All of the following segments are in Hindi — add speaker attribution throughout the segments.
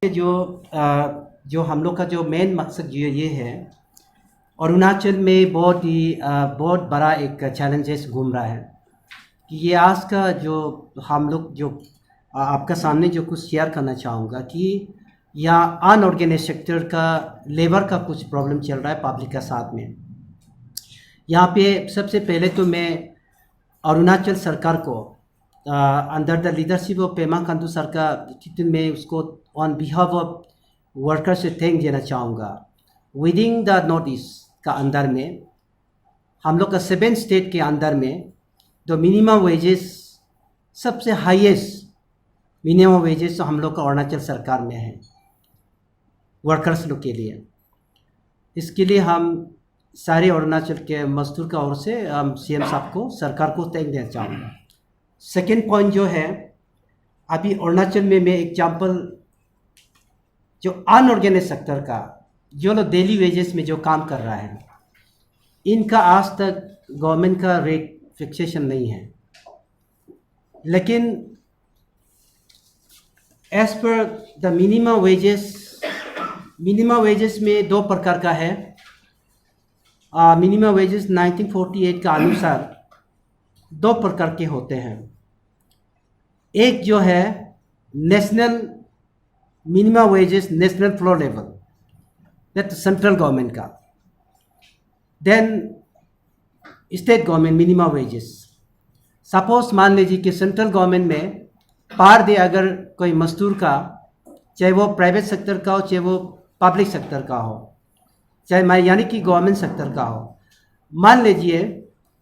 Speaker 1: के जो हम लोग का जो मेन मकसद ये है, अरुणाचल में बहुत बड़ा एक चैलेंजेस घूम रहा है कि ये आज का जो हम लोग जो आपका सामने जो कुछ शेयर करना चाहूँगा कि यहाँ अनऑर्गेनाइज सेक्टर का लेबर का कुछ प्रॉब्लम चल रहा है पब्लिक का साथ में। यहाँ पे सबसे पहले तो मैं अरुणाचल सरकार को under the leadership of Pema Khandu सरकार में उसको ऑन बिहाफ ऑफ वर्कर से थैंक देना चाहूँगा। With in the north east का अंदर में हम लोग का 7 स्टेट के अंदर में जो मिनिमम वेजेस सबसे हाईएस्ट मिनिमम वेजेस तो हम लोग का अरुणाचल सरकार में है वर्कर्स लोग के लिए। इसके लिए हम सारे अरुणाचल के मजदूर का ओर से हम सीएम साहब को सरकार को थैंक देना चाहूँगा। सेकेंड पॉइंट जो है, अभी अरुणाचल में मैं एग्जाम्पल जो अनऑर्गेनाइज सेक्टर का जो लोग डेली वेजेस में जो काम कर रहा है, इनका आज तक गवर्नमेंट का रेट फिक्सेशन नहीं है। लेकिन as per the minimum wages में 2 प्रकार का है। मिनिमम वेजेस 1948 का अनुसार 2 प्रकार के होते हैं। एक जो है national minimum wages national floor level, that central government का। Then state government minimum wages. Suppose मान लीजिए कि सेंट्रल गवर्नमेंट में पर डे अगर कोई मजदूर का, चाहे वो प्राइवेट सेक्टर का हो चाहे वो पब्लिक सेक्टर का हो, चाहे यानी कि गवर्नमेंट सेक्टर का हो, मान लीजिए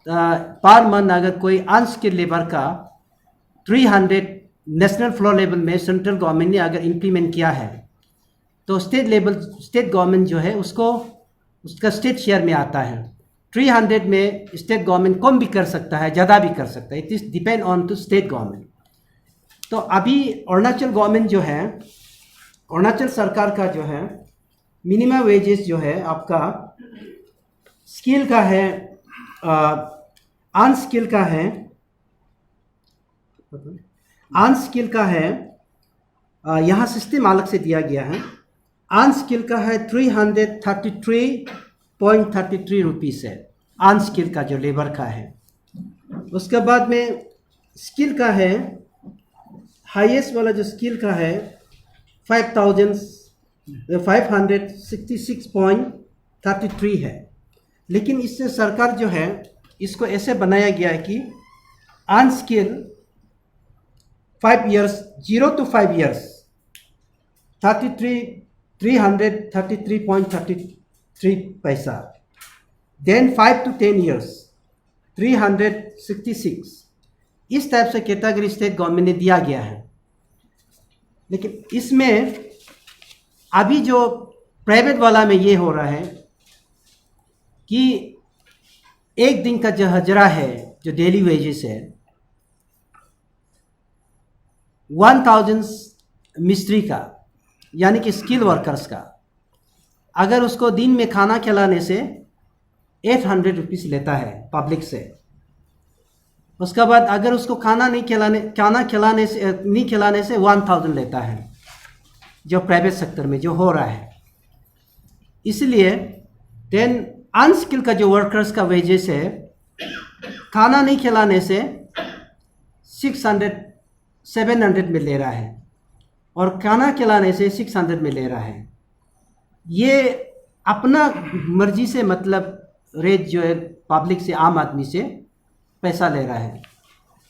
Speaker 1: पर मंथ अगर कोई अनस्किल्ड लेबर का 300 नेशनल फ्लोर लेवल में सेंट्रल गवर्नमेंट ने अगर इम्प्लीमेंट किया है तो स्टेट गवर्नमेंट जो है उसका स्टेट शेयर में आता है। 300 में स्टेट गवर्नमेंट कम भी कर सकता है, ज़्यादा भी कर सकता है, it is depend on to state government. तो अभी अरुणाचल गवर्नमेंट जो है, अरुणाचल सरकार का जो है मिनिमम वेजेस जो है आपका स्किल का है, अनस्किल का है, अनस्किल का है, यहाँ सिस्टम अलग से दिया गया है। अनस्किल का है 333.33 रुपीज़ है, अनस्किल का जो लेबर का है। उसके बाद में स्किल का है, हाईएस्ट वाला जो स्किल का है 5,566.33 है। लेकिन इससे सरकार जो है इसको ऐसे बनाया गया है कि अनस्किल 5 years 0 to 5 years 333.33 पैसा, देन 5 to 10 years 366। इस टाइप से कैटेगरी स्टेट गवर्नमेंट ने दिया गया है। लेकिन इसमें अभी जो प्राइवेट वाला में ये हो रहा है कि एक दिन का जो हजरा है, जो डेली वेजेस है, 1000 मिस्त्री का यानी कि स्किल वर्कर्स का, अगर उसको दिन में खाना खिलाने से 800 रुपीज़ लेता है पब्लिक से। उसके बाद अगर उसको खाना खिलाने से 1000 लेता है, जो प्राइवेट सेक्टर में जो हो रहा है। इसलिए देन अनस्किल का जो वर्कर्स का वेजेस है, खाना नहीं खिलाने से 700 में ले रहा है और खाना खिलाने से 600 में ले रहा है। ये अपना मर्जी से मतलब रेट जो है पब्लिक से, आम आदमी से पैसा ले रहा है।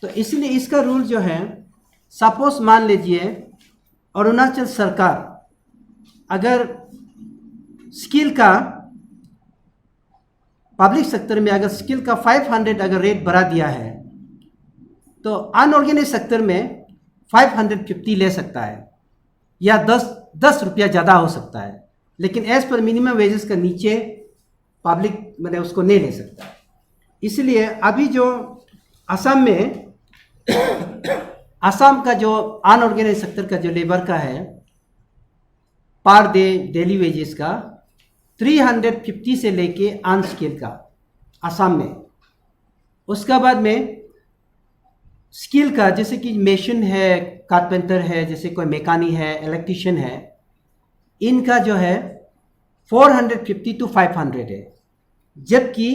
Speaker 1: तो इसलिए इसका रूल जो है, सपोज मान लीजिए अरुणाचल सरकार अगर स्किल का पब्लिक सेक्टर में अगर स्किल का 500 अगर रेट बढ़ा दिया है तो अनऑर्गेनाइज सेक्टर में 550 ले सकता है या 10 रुपया ज़्यादा हो सकता है। लेकिन एज पर मिनिमम वेजेस का नीचे पब्लिक मतलब उसको नहीं ले सकता। इसलिए अभी जो असम में असम का जो अनऑर्गेनाइज सेक्टर का जो लेबर का है पर डे डेली वेजेस का 350 से लेके अनस्किल का असम में। उसके बाद में स्किल का जैसे कि मेशन है, कारपेंटर है, जैसे कोई मैकेनिक है, इलेक्ट्रिशियन है, इनका जो है 450 to 500 है, जबकि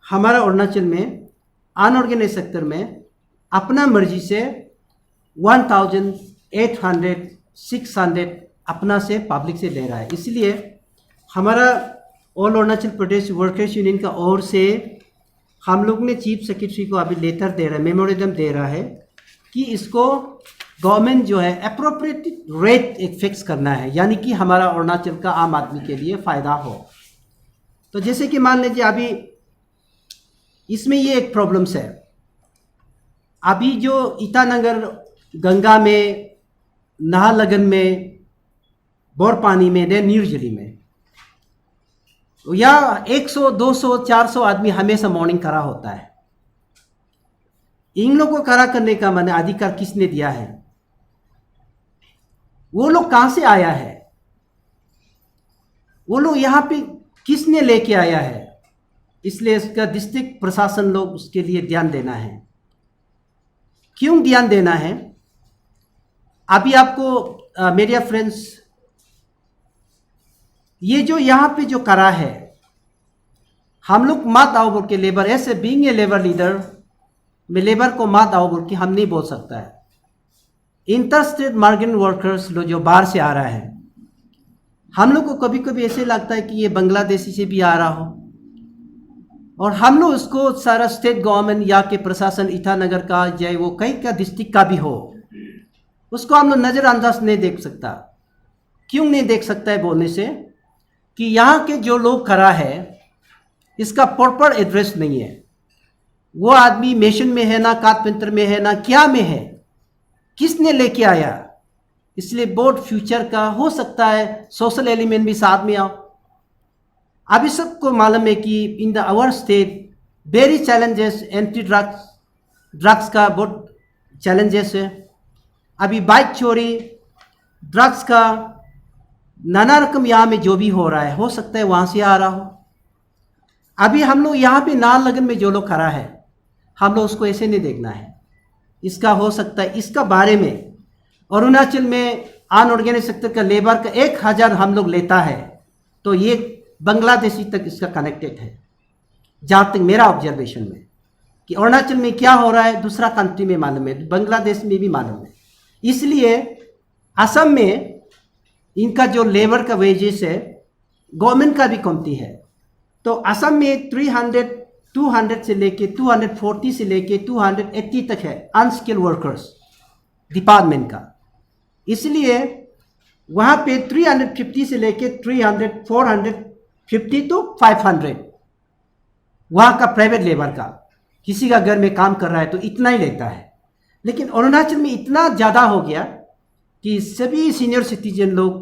Speaker 1: हमारा अरुणाचल में अनऑर्गेनाइज सेक्टर में अपना मर्जी से 1800 600 अपना से पब्लिक से ले रहा है। इसलिए हमारा all Arunachal Pradesh workers union का ओर से हम लोग ने चीफ सेक्रेटरी को अभी लेटर दे रहा है, मेमोरेंडम दे रहा है कि इसको गवर्नमेंट जो है अप्रोप्रिएट रेट एक फिक्स करना है, यानी कि हमारा अरुणाचल का आम आदमी के लिए फ़ायदा हो। तो जैसे कि मान लीजिए अभी इसमें ये एक प्रॉब्लम्स है, अभी जो ईटानगर गंगा में, नाहरलगन में, बोरपानी में, नीरजली में या 100 200 400 आदमी हमेशा मॉर्निंग खड़ा होता है। इन लोगों को खड़ा करने का मैंने अधिकार किसने दिया है? वो लोग कहां से आया है? वो लोग यहां पे किसने लेके आया है? इसलिए इसका डिस्ट्रिक्ट प्रशासन लोग उसके लिए ध्यान देना है। क्यों ध्यान देना है? अभी आपको मीडिया फ्रेंड्स, ये जो यहाँ पे जो करा है, हम लोग मत आओ बोल के लेबर, ऐसे बीइंग ए लेबर लीडर में लेबर को मत आओ बोल के हम नहीं बोल सकता है। इंटर स्टेट माइग्रेंट वर्कर्स लोग जो बाहर से आ रहा है, हम लोग को कभी कभी ऐसे लगता है कि ये बांग्लादेशी से भी आ रहा हो, और हम लोग उसको सारा स्टेट गवर्नमेंट या के प्रशासन ईटानगर का चाहे वो कहीं का डिस्ट्रिक्ट का भी हो, उसको हम लोग नज़रअंदाज नहीं देख सकता। क्यों नहीं देख सकता है बोलने से कि यहाँ के जो लोग खड़ा है इसका प्रॉपर एड्रेस नहीं है। वो आदमी मेशन में है ना, कारपेंटर में है ना, क्या में है, किसने लेके आया? इसलिए बोर्ड फ्यूचर का हो सकता है सोशल एलिमेंट भी साथ में आओ। अभी सबको मालूम है कि in the our state very challenges, anti drugs का बहुत चैलेंजेस है। अभी बाइक चोरी, ड्रग्स का नाना रकम यहाँ में जो भी हो रहा है, हो सकता है वहाँ से आ रहा हो। अभी हम लोग यहाँ पे नाहरलगन में जो लोग खड़ा है, हम लोग उसको ऐसे नहीं देखना है। इसका हो सकता है इसका बारे में अरुणाचल में अनऑर्गेनाइज सेक्टर का लेबर का 1000 हम लोग लेता है, तो ये बांग्लादेशी तक इसका कनेक्टेड है। जहाँ तक मेरा ऑब्जर्वेशन में कि अरुणाचल में क्या हो रहा है दूसरा कंट्री में मालूम है, बांग्लादेश में भी मालूम है। इसलिए असम में इनका जो लेबर का वेजेस है गवर्नमेंट का भी कमती है। तो असम में 200 से लेके 240 से लेके 280 तक है अनस्किल्ड वर्कर्स डिपार्टमेंट का। इसलिए वहाँ पे 350 से लेके 300 450 to 500 वहाँ का प्राइवेट लेबर का, किसी का घर में काम कर रहा है तो इतना ही लेता है। लेकिन अरुणाचल में इतना ज़्यादा हो गया कि सभी सीनियर सिटीजन लोग,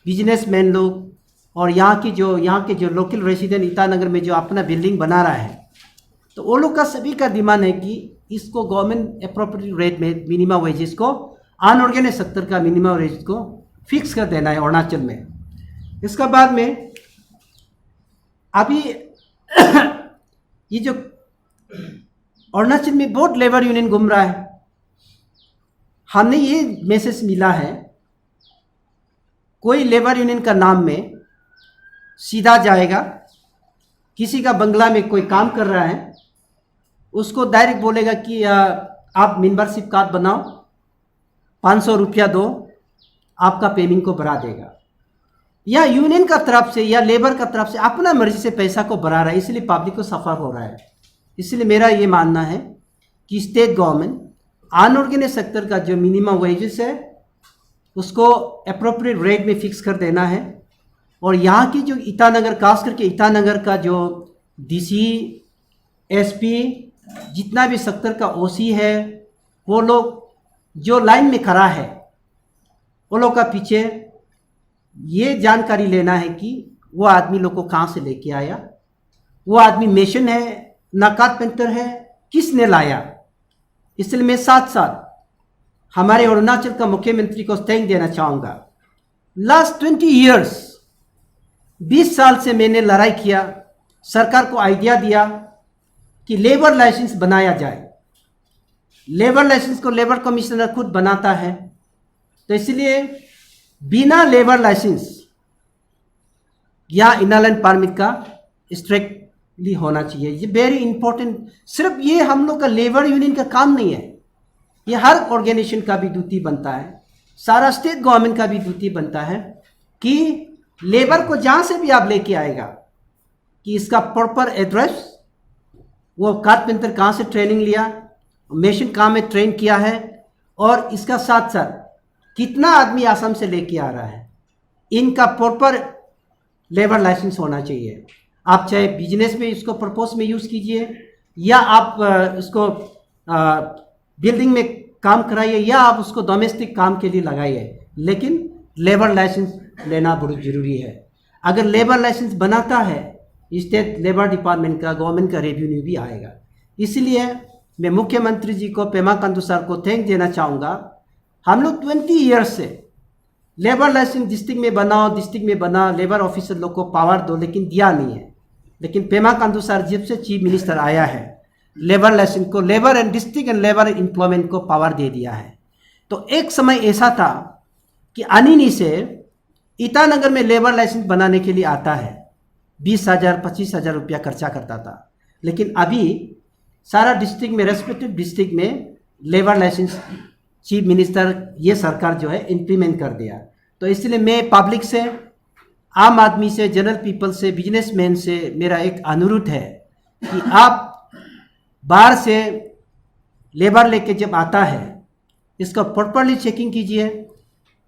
Speaker 1: बिजनेसमैन लोग और यहाँ के जो लोकल रेसिडेंट ईटानगर में जो अपना बिल्डिंग बना रहा है, तो वो लोग का सभी का डिमांड है कि इसको गवर्नमेंट अप्रोप्रिएट रेट में मिनिमम वेजेस को, अनऑर्गेनाइज सेक्टर का मिनिमम वेजेस को फिक्स कर देना है अरुणाचल में। इसका बाद में अभी ये जो अरुणाचल में बहुत लेबर यूनियन घूम रहा है, हमने ये मैसेज मिला है कोई लेबर यूनियन का नाम में सीधा जाएगा, किसी का बंगला में कोई काम कर रहा है उसको डायरेक्ट बोलेगा कि आप मेंबरशिप कार्ड बनाओ, 500 रुपया दो, आपका पेमेंट को बढ़ा देगा। या यूनियन का तरफ से या लेबर का तरफ से अपना मर्जी से पैसा को बढ़ा रहा है, इसलिए पब्लिक को सफ़र हो रहा है। इसलिए मेरा ये मानना है कि स्टेट गवर्नमेंट अनऑर्गेनाइज सेक्टर का जो मिनिमम वेजेस है उसको अप्रोप्रिएट रेट में फिक्स कर देना है। और यहाँ की जो ईटानगर, खास करके ईटानगर का जो डीसी, एसपी, जितना भी सेक्टर का ओसी है, वो लोग जो लाइन में खड़ा है वो लोग का पीछे ये जानकारी लेना है कि वो आदमी लोग को कहाँ से लेके आया, वो आदमी मेशन है ना कारपेंटर है, किसने लाया। इसलिए मैं साथ साथ हमारे अरुणाचल का मुख्यमंत्री को थैंक देना चाहूँगा। लास्ट 20 ईयर्स, 20 साल से मैंने लड़ाई किया, सरकार को आइडिया दिया कि लेबर लाइसेंस बनाया जाए। लेबर लाइसेंस को लेबर कमिश्नर खुद बनाता है, तो इसलिए बिना लेबर लाइसेंस या इनर परमिट का स्ट्रिक्टली होना चाहिए। ये वेरी इंपॉर्टेंट। सिर्फ ये हम लोग का लेबर यूनियन का काम नहीं है, ये हर ऑर्गेनाइजेशन का भी ड्यूटी बनता है, सारा स्टेट गवर्नमेंट का भी ड्यूटी बनता है कि लेबर को जहाँ से भी आप लेके आएगा कि इसका प्रॉपर एड्रेस, वो कारपेंटर कहाँ से ट्रेनिंग लिया, मशीन कहाँ में ट्रेन किया है, और इसका साथ साथ कितना आदमी आसाम से लेके आ रहा है, इनका प्रॉपर लेबर लाइसेंस होना चाहिए। आप चाहे बिजनेस में इसको पर्पस में यूज़ कीजिए, या आप इसको बिल्डिंग में काम कराइए, या आप उसको डोमेस्टिक काम के लिए लगाइए, लेकिन लेबर लाइसेंस लेना बहुत ज़रूरी है। अगर लेबर लाइसेंस बनाता है स्टेट लेबर डिपार्टमेंट का, गवर्नमेंट का रेवेन्यू भी आएगा। इसलिए मैं मुख्यमंत्री जी को, पेमा खांडू सर को थैंक देना चाहूँगा। हम लोग 20 ईयर्स से लेबर लाइसेंस डिस्ट्रिक्ट में बनाओ, डिस्ट्रिक्ट में बना, लेबर ऑफिसर लोग को पावर दो, लेकिन दिया नहीं है। लेकिन पेमा खांडू सर जब से चीफ मिनिस्टर आया है, लेबर लाइसेंस को, labour and district and labour employment को पावर दे दिया है। तो एक समय ऐसा था कि अनिनी से ईटानगर में लेबर लाइसेंस बनाने के लिए आता है, 20,000 25,000 रुपया खर्चा करता था। लेकिन अभी सारा डिस्ट्रिक्ट में, रेस्पेक्टिव डिस्ट्रिक्ट में लेबर लाइसेंस चीफ मिनिस्टर, ये सरकार जो है इम्प्लीमेंट कर दिया। तो इसलिए मैं पब्लिक से, आम आदमी से, जनरल पीपल से, बिजनेसमैन से मेरा एक अनुरोध है कि आप बाहर से लेबर लेके जब आता है, इसका प्रॉपरली चेकिंग कीजिए।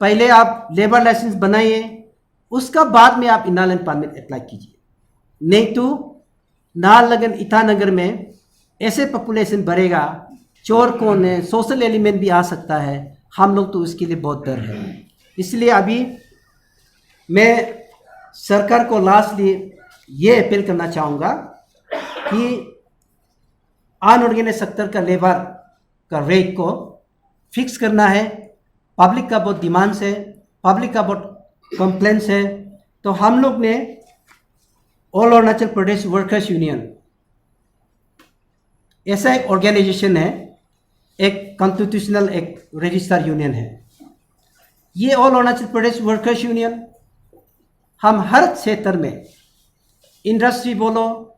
Speaker 1: पहले आप लेबर लाइसेंस बनाइए, उसका बाद में आप इनर परमिट अप्लाई कीजिए। नहीं तो नाहरलगुन, ईटानगर में ऐसे पॉपुलेशन बढ़ेगा, चोर कौन है, सोशल एलिमेंट भी आ सकता है। हम लोग तो उसके लिए बहुत डर है। इसलिए अभी मैं सरकार को लास्टली ये अपील करना चाहूँगा कि अनऑर्गेनाइज्ड सेक्टर का लेबर का रेट को फिक्स करना है। पब्लिक का बहुत डिमांड्स है, पब्लिक का बहुत कंप्लेंट्स है। तो हम लोग ने all Arunachal Pradesh workers union ऐसा एक ऑर्गेनाइजेशन है, एक कॉन्स्टिट्यूशनल एक रजिस्टर्ड यूनियन है। ये all Arunachal Pradesh workers union हम हर क्षेत्र में, इंडस्ट्री बोलो,